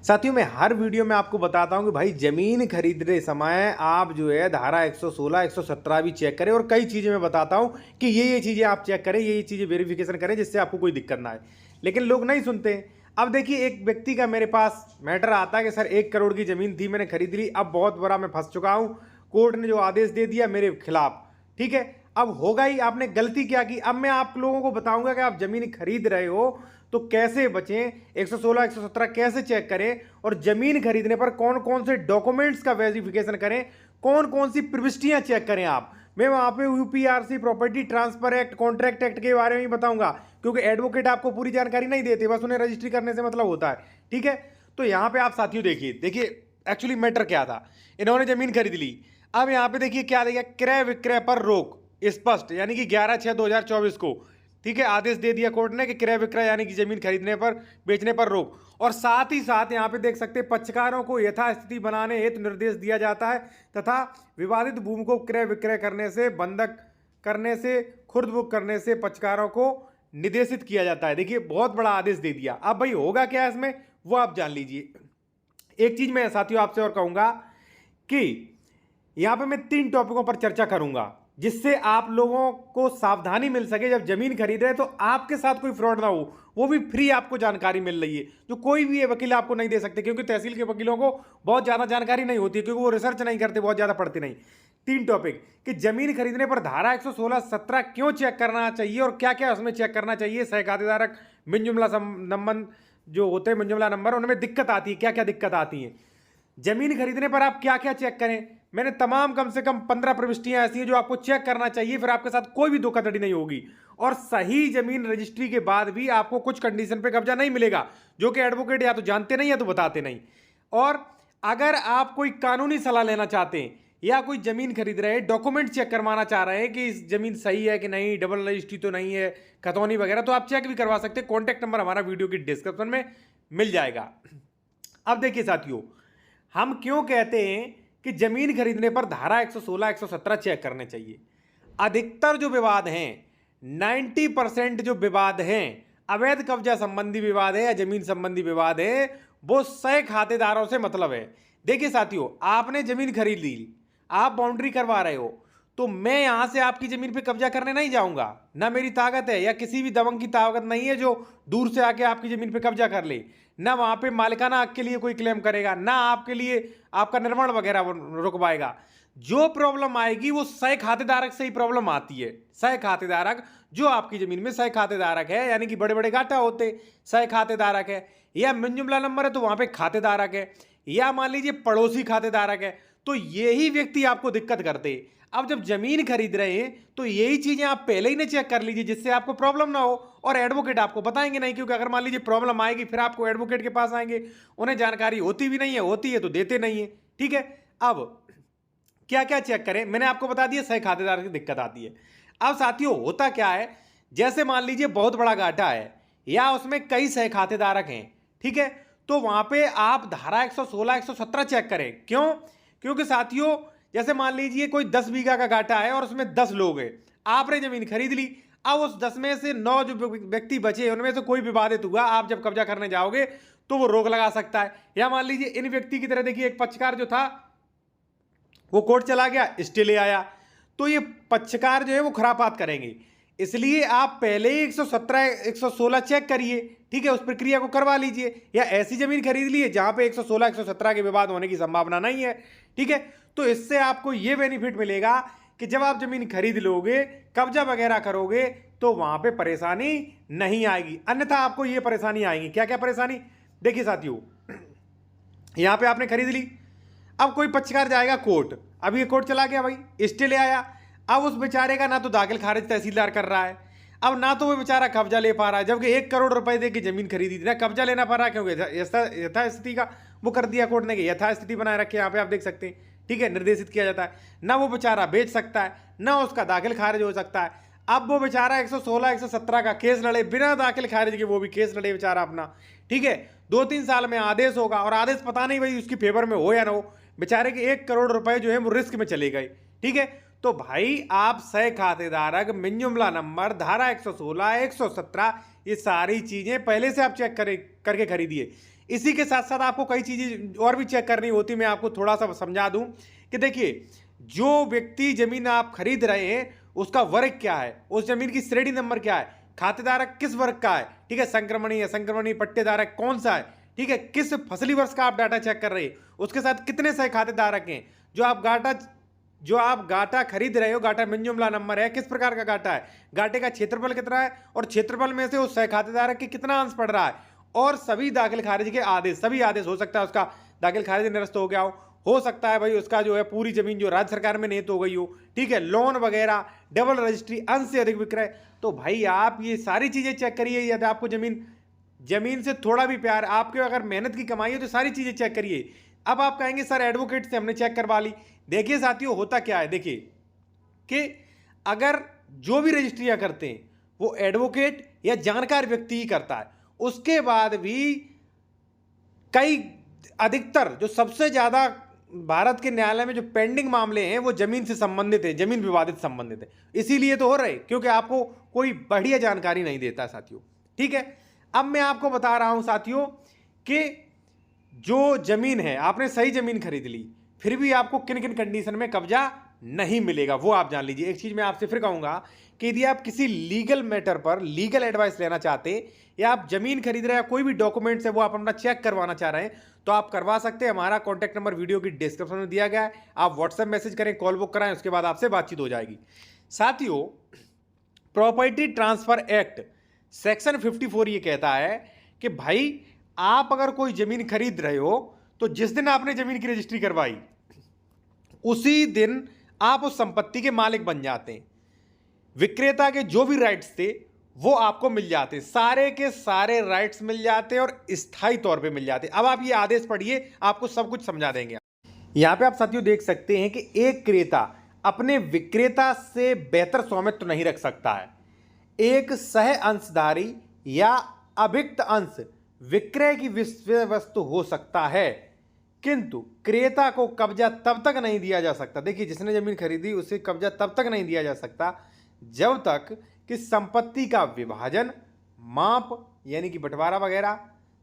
साथियों मैं हर वीडियो में आपको बताता हूं कि भाई ज़मीन खरीदते समय आप जो है धारा 116, 117 भी चेक करें और कई चीज़ें मैं बताता हूं कि ये चीज़ें आप चेक करें, ये चीज़ें वेरिफिकेशन करें जिससे आपको कोई दिक्कत ना आए। लेकिन लोग नहीं सुनते। अब देखिए एक व्यक्ति का मेरे पास मैटर आता है कि सर 1 करोड़ की ज़मीन थी, मैंने खरीद ली, अब बहुत बड़ा मैं फंस चुका हूँ, कोर्ट ने जो आदेश दे दिया मेरे खिलाफ। ठीक है, अब होगा ही, आपने गलती क्या की। अब मैं आप लोगों को बताऊंगा कि आप ज़मीन खरीद रहे हो तो कैसे बचें, 116, 117 कैसे चेक करें और जमीन खरीदने पर कौन कौन से डॉक्यूमेंट्स का वेरिफिकेशन करें, कौन कौन सी प्रविष्टियां चेक करें। आप मैं वहां पे UPRC, property transfer act, contract act के बारे में ही बताऊंगा, क्योंकि एडवोकेट आपको पूरी जानकारी नहीं देते, बस उन्हें रजिस्ट्री करने से मतलब होता है। ठीक है, तो यहां पर आप साथियों देखिए देखिए एक्चुअली मैटर क्या था। इन्होंने जमीन खरीद ली, अब यहां पे देखिए क्या देखिए, क्रय विक्रय पर रोक स्पष्ट, यानी कि 11/6/2024 को ठीक है आदेश दे दिया कोर्ट ने कि क्रय विक्रय यानी कि जमीन खरीदने पर बेचने पर रोक। और साथ ही साथ यहां पे देख सकते हैं पक्षकारों को यथास्थिति बनाने हेतु निर्देश दिया जाता है तथा विवादित भूमि को क्रय विक्रय करने से, बंधक करने से, खुर्द बुक करने से पक्षकारों को निर्देशित किया जाता है। देखिए बहुत बड़ा आदेश दे दिया। अब भाई होगा क्या इसमें वो आप जान लीजिए। एक चीज मैं साथियों आपसे और कहूंगा कि यहां पे मैं 3 टॉपिकों पर चर्चा करूंगा जिससे आप लोगों को सावधानी मिल सके जब जमीन खरीद रहे तो आपके साथ कोई फ्रॉड ना हो, वो भी फ्री आपको जानकारी मिल रही है जो कोई भी वकील आपको नहीं दे सकते, क्योंकि तहसील के वकीलों को बहुत ज्यादा जानकारी नहीं होती है, क्योंकि वो रिसर्च नहीं करते, बहुत ज्यादा पढ़ते नहीं। 3 टॉपिक कि जमीन खरीदने पर धारा 116, 17 क्यों चेक करना चाहिए और क्या क्या उसमें चेक करना चाहिए, सह खातेदारक मिनजुमला संबंध जो होते हैं, मिनजुमला नंबर, उनमें दिक्कत आती है, क्या क्या दिक्कत आती है, जमीन खरीदने पर आप क्या क्या चेक करें। मैंने तमाम कम से कम 15 प्रविष्टियां ऐसी हैं जो आपको चेक करना चाहिए, फिर आपके साथ कोई भी धोखाधड़ी नहीं होगी। और सही जमीन रजिस्ट्री के बाद भी आपको कुछ कंडीशन पे कब्जा नहीं मिलेगा, जो कि एडवोकेट या तो जानते नहीं या तो बताते नहीं। और अगर आप कोई कानूनी सलाह लेना चाहते हैं या कोई जमीन खरीद रहे हैं, डॉक्यूमेंट चेक करवाना चाह रहे हैं कि इस जमीन सही है कि नहीं, डबल रजिस्ट्री तो नहीं है, खतौनी वगैरह, तो आप चेक भी करवा सकते हैं। कॉन्टैक्ट नंबर हमारा वीडियो की डिस्क्रिप्शन में मिल जाएगा। अब देखिए साथियों, हम क्यों कहते हैं कि जमीन खरीदने पर धारा 116, 117 चेक करने चाहिए। अधिकतर जो विवाद हैं, 90% जो विवाद हैं, अवैध कब्जा संबंधी विवाद है या जमीन संबंधी विवाद है, वो सह खातेदारों से मतलब है। देखिए साथियों, आपने जमीन खरीद ली, आप बाउंड्री करवा रहे हो, तो मैं यहां से आपकी जमीन पे कब्जा करने नहीं जाऊंगा, ना मेरी ताकत है या किसी भी दबंग की ताकत नहीं है जो दूर से आके आपकी जमीन पे कब्जा कर ले, ना वहां पे मालिकाना हक के लिए कोई क्लेम करेगा, ना आपके लिए आपका निर्माण वगैरह रुकवाएगा। जो प्रॉब्लम आएगी वो सह खातेदारक से ही प्रॉब्लम आती है। सह खातेदारक जो आपकी जमीन में सह खातेदारक है, यानी कि बड़े बड़े घाटा होते सह खातेदारक है, या मिनजुमला नंबर है तो वहां पे खातेदारक है, या मान लीजिए पड़ोसी खातेदारक है, तो यही व्यक्ति आपको दिक्कत करते। अब जब जमीन खरीद रहे हैं तो यही चीजें आप पहले ही ना चेक कर लीजिए जिससे आपको प्रॉब्लम ना हो, और एडवोकेट आपको बताएंगे नहीं, क्योंकि अगर मान लीजिए प्रॉब्लम आएगी फिर आपको एडवोकेट के पास आएंगे, उन्हें जानकारी होती भी नहीं है, होती है तो देते नहीं है। ठीक है, अब क्या क्या चेक करें मैंने आपको बता दिया, सह खातेदार की दिक्कत आती है। अब साथियों होता क्या है, जैसे मान लीजिए बहुत बड़ा घाटा है या उसमें कई सह खातेदारक हैं, ठीक है, तो वहां पे आप धारा 116, 117 चेक करें। क्यों? क्योंकि साथियों जैसे मान लीजिए कोई 10 बीघा का घाटा है और उसमें 10 लोग हैं, आपने जमीन खरीद ली, अब उस 10 में से 9 जो व्यक्ति बचे उनमें से कोई विवादित हुआ, आप जब कब्जा करने जाओगे तो वो रोक लगा सकता है। या मान लीजिए इन व्यक्ति की तरह देखिए एक पक्षकार जो था वो कोर्ट चला गया, स्टे ले आया, तो ये पक्षकार जो है वो खरापात करेंगे। इसलिए आप पहले ही 117, 116 चेक करिए, ठीक है, उस प्रक्रिया को करवा लीजिए। या ऐसी जमीन खरीद लीजिए जहां पे 116, 117 के विवाद होने की संभावना नहीं है, ठीक है, तो इससे आपको यह बेनिफिट मिलेगा कि जब आप जमीन खरीद लोगे, कब्जा वगैरह करोगे, तो वहां पे परेशानी नहीं आएगी। अन्यथा आपको यह परेशानी आएगी। क्या क्या परेशानी? देखिए साथियों, यहां पे आपने खरीद ली, अब कोई पक्षकार जाएगा कोर्ट, अब ये कोर्ट चला गया भाई, स्टे ले आया, अब उस बेचारे का ना तो दाखिल खारिज तहसीलदार कर रहा है, अब ना तो वो बेचारा कब्जा ले पा रहा है, जबकि 1 करोड़ रुपए दे के जमीन खरीदी थी, ना कब्जा लेना पा रहा है, क्योंकि यथास्थिति का वो कर दिया कोर्ट ने कि यथास्थिति बनाए रखे, यहाँ पे आप देख सकते हैं, ठीक है, निर्देशित किया जाता है। ना वो बेचारा बेच सकता है, ना उसका दाखिल खारिज हो सकता है। अब वो बेचारा 116, 117 का केस लड़े, बिना दाखिल खारिज के वो भी केस लड़े बेचारा अपना, ठीक है, 2-3 साल में आदेश होगा, और आदेश पता नहीं भाई उसकी फेवर में हो या ना हो, बेचारे के 1 करोड़ रुपए जो है वो रिस्क में चले गए। ठीक है, तो भाई आप सह खातेदारक, मिनजुमला नंबर, धारा 116, 117, ये सारी चीजें पहले से आप चेक करके खरीदिए। इसी के साथ साथ आपको कई चीजें और भी चेक करनी होती, मैं आपको थोड़ा सा समझा दूं कि देखिए, जो व्यक्ति जमीन आप खरीद रहे हैं उसका वर्ग क्या है, उस जमीन की श्रेणी नंबर क्या है, खातेदारक किस वर्ग का है, ठीक है, संक्रमणीय असंक्रमणीय पट्टेदारक कौन सा है, ठीक है, किस फसली वर्ष का आप डाटा चेक कर रहे हैं, उसके साथ कितने सह खातेदारक हैं, जो आप गाटा खरीद रहे हो, गाटा मिंजुमला नंबर है, किस प्रकार का गाटा है, गाटे का क्षेत्रफल कितना है, और क्षेत्रफल में से उस सह खातेदारक के कितना अंश पड़ रहा है, और सभी दाखिल खारिज के आदेश, सभी आदेश हो सकता है उसका दाखिल खारिज निरस्त हो गया हो सकता है भाई उसका जो है पूरी जमीन जो राज्य सरकार में निहित हो गई हो, ठीक है, लोन वगैरह, डबल रजिस्ट्री, अंश से अधिक विक्रय। तो भाई आप ये सारी चीजें चेक करिए। यदि आपको जमीन से थोड़ा भी प्यार, आपके अगर मेहनत की कमाई है तो सारी चीजें चेक करिए। अब आप कहेंगे सर एडवोकेट से हमने चेक करवा ली। देखिए साथियों, होता क्या है, देखिए कि अगर जो भी रजिस्ट्रियां करते हैं वो एडवोकेट या जानकार व्यक्ति ही करता है, उसके बाद भी कई अधिकतर जो सबसे ज्यादा भारत के न्यायालय में जो पेंडिंग मामले हैं वो जमीन से संबंधित है, जमीन विवादित संबंधित है। इसीलिए तो हो रहे क्योंकि आपको कोई बढ़िया जानकारी नहीं देता साथियों, ठीक है। अब मैं आपको बता रहा हूं साथियों कि जो जमीन है, आपने सही जमीन खरीद ली, फिर भी आपको किन किन कंडीशन में कब्जा नहीं मिलेगा वो आप जान लीजिए। एक चीज मैं आपसे फिर कहूंगा कि यदि आप किसी लीगल मैटर पर लीगल एडवाइस लेना चाहते हैं, या आप जमीन खरीद रहे हैं, कोई भी डॉक्यूमेंट्स है वो आप अपना चेक करवाना चाह रहे हैं, तो आप करवा सकते हैं। हमारा कॉन्टैक्ट नंबर वीडियो की डिस्क्रिप्शन में दिया गया है। आप व्हाट्सएप मैसेज करें, कॉल बुक कराएं, उसके बाद आपसे बातचीत हो जाएगी। साथियों, प्रॉपर्टी ट्रांसफर एक्ट सेक्शन 54 ये कहता है कि भाई आप अगर कोई जमीन खरीद रहे हो तो जिस दिन आपने जमीन की रजिस्ट्री करवाई उसी दिन आप उस संपत्ति के मालिक बन जाते हैं। विक्रेता के जो भी राइट्स थे वो आपको मिल जाते, सारे के सारे राइट्स मिल जाते और स्थायी तौर पे मिल जाते। अब आप ये आदेश पढ़िए, आपको सब कुछ समझा देंगे। यहां पे आप साथियों देख सकते हैं कि एक क्रेता अपने विक्रेता से बेहतर स्वामित्व नहीं रख सकता है। एक सह अंशधारी या अभिक्त अंश विक्रय की विषय वस्तु हो सकता है, किंतु क्रेता को कब्जा तब तक नहीं दिया जा सकता। देखिए, जिसने जमीन खरीदी उसे कब्जा तब तक नहीं दिया जा सकता जब तक कि संपत्ति का विभाजन, माप यानी कि बंटवारा वगैरह,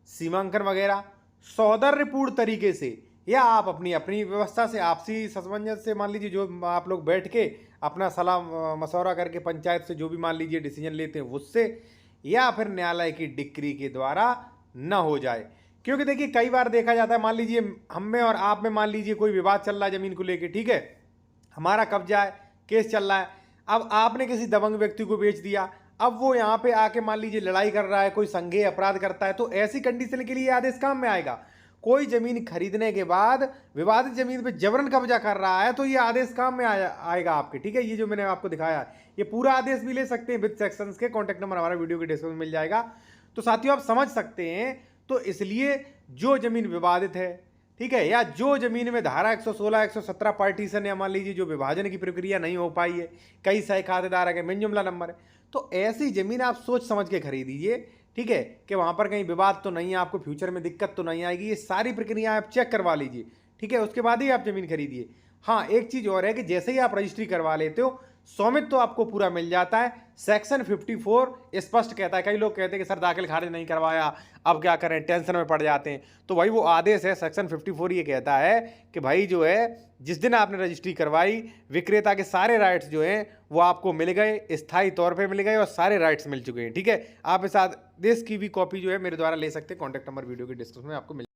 सीमांकन वगैरह सौहार्दपूर्ण तरीके से या आप अपनी अपनी व्यवस्था से, आपसी सामंजस्य से, मान लीजिए जो आप लोग बैठ के अपना सलाह मशवरा करके पंचायत से जो भी मान लीजिए डिसीजन लेते हैं उससे, या फिर न्यायालय की डिक्री के द्वारा न हो जाए। क्योंकि देखिए कई बार देखा जाता है, मान लीजिए हम में और आप में मान लीजिए कोई विवाद चल रहा है जमीन को लेके, ठीक है, हमारा कब्जा है, केस चल रहा है, अब आपने किसी दबंग व्यक्ति को बेच दिया, अब वो यहाँ पे आके मान लीजिए लड़ाई कर रहा है, कोई संज्ञेय अपराध करता है, तो ऐसी कंडीशन के लिए आदेश काम में आएगा। कोई जमीन खरीदने के बाद विवादित जमीन पे जबरन कब्जा कर रहा है तो ये आदेश काम में आएगा आपके, ठीक है। ये जो मैंने आपको दिखाया ये पूरा आदेश भी ले सकते हैं विद सेक्शंस के। कॉन्टैक्ट नंबर हमारा वीडियो के डिस्क्रिप्शन में मिल जाएगा, तो साथियों आप समझ सकते हैं। तो इसलिए जो जमीन विवादित है, ठीक है, या जो जमीन में धारा 116 117 पार्टीशन या मान लीजिए जो विभाजन की प्रक्रिया नहीं हो पाई है, कई सह खातेदार है, मिन जुमला नंबर है, तो ऐसी जमीन आप सोच समझ के खरीदिए, ठीक है, कि वहां पर कहीं विवाद तो नहीं है, आपको फ्यूचर में दिक्कत तो नहीं आएगी। ये सारी प्रक्रिया आप चेक करवा लीजिए, ठीक है, उसके बाद ही आप जमीन खरीदिए। हाँ, एक चीज और है कि जैसे ही आप रजिस्ट्री करवा लेते हो स्वामित्व तो आपको पूरा मिल जाता है। सेक्शन 54 स्पष्ट कहता है। कई लोग कहते हैं कि सर दाखिल खारिज नहीं करवाया, अब क्या करें, टेंशन में पड़ जाते हैं, तो भाई वो आदेश है सेक्शन 54 ये कहता है कि भाई जो है जिस दिन आपने रजिस्ट्री करवाई विक्रेता के सारे राइट्स जो हैं वो आपको मिल गए, स्थायी तौर पे मिल गए और सारे राइट्स मिल चुके हैं, ठीक है। आप इस आदेश की भी कॉपी जो है मेरे द्वारा ले सकते हैं। कॉन्टैक्ट नंबर वीडियो के डिस्क्रिप्शन में आपको मिल